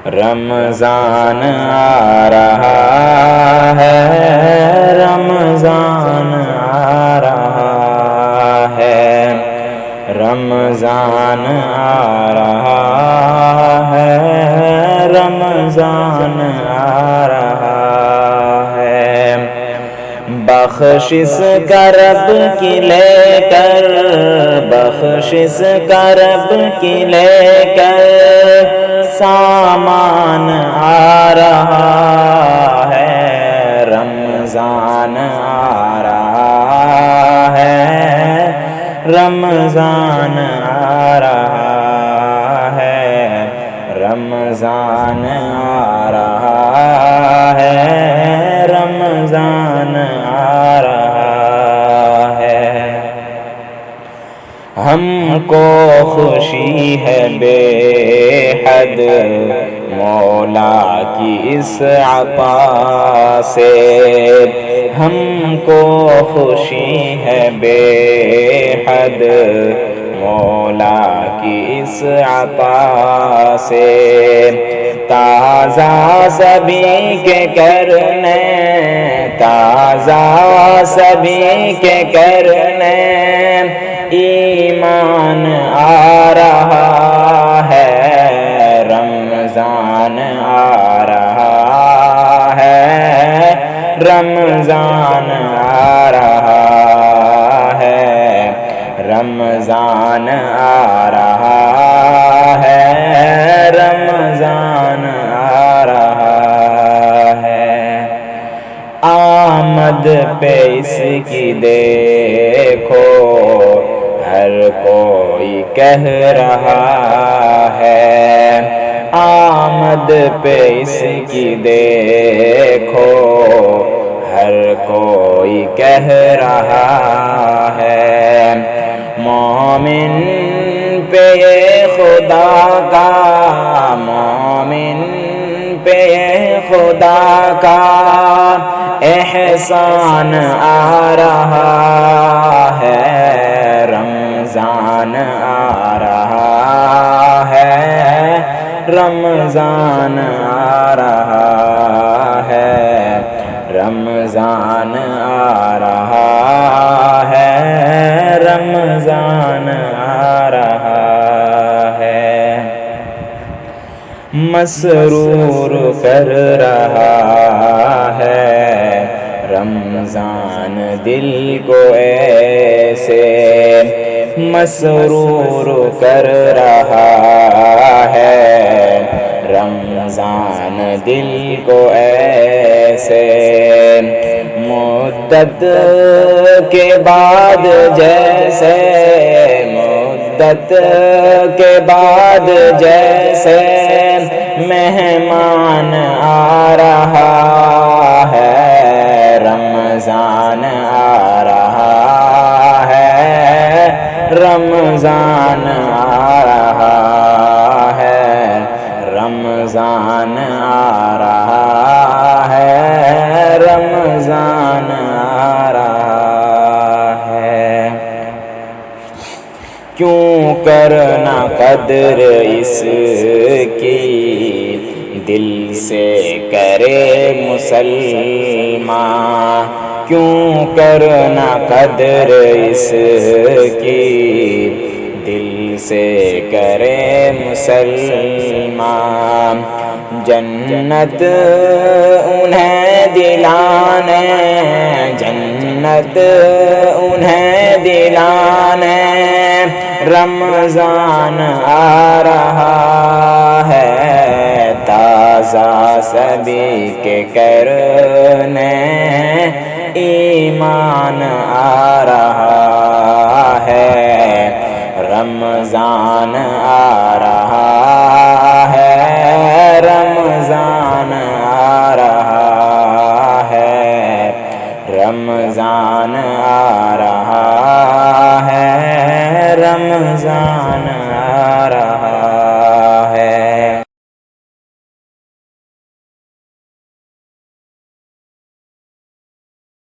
رمضان آ رہا ہے، رمضان آ رہا ہے، رمضان آ رہا ہے، رمضان آ رہا ہے۔ بخشش کا رب کی لے کر، بخشش کا رب کی لے کر سامان آ رہا ہے، رمضان آ رہا ہے، رمضان آ رہا ہے، رمضان آ رہا ہے، رمضان آ رہا ہے۔ ہم کو خوشی ہے بے حد مولا کی اس عطا سے، ہم کو خوشی ہے بے حد مولا کی اس عطا سے۔ تازہ سبھی کے کرنے، تازہ سبھی کے کرنے ایمان آ رہا ہے، رمضان آ رہا ہے، رمضان آ رہا ہے، رمضان آ رہا ہے، رمضان آ رہا ہے۔ آمد پہ اس کی دیکھو ہر کوئی کہہ رہا ہے، آمد پہ اس کی دیکھو ہر کوئی کہہ رہا ہے۔ مومن پہ یہ خدا کا، مومن پہ یہ خدا کا احسان آ رہا ہے، رمضان آ رہا ہے، رمضان آ رہا ہے، رمضان آ رہا ہے، رمضان آ رہا ہے۔ مسرور کر رہا ہے رمضان دل کو ایسے، مسرور کر رہا ہے رمضان دل کو ایسے۔ مدت کے بعد جیسے، مدت کے بعد جیسے مہمان آ رہا ہے، رمضان آ رہا ہے، رمضان آ رہا ہے، رمضان آ رہا ہے، رمضان آ رہا ہے۔ کیوں کرنا قدر اس کی دل سے کرے مسلمان، کیوں کرنا قدر اس کی دل سے کرے مسلمان۔ جنت انہیں دلانے، جنت انہیں دلانے رمضان آ رہا ہے، تازہ سبھی کے کرنے ایمان آ رہا ہے، رمضان آ رہا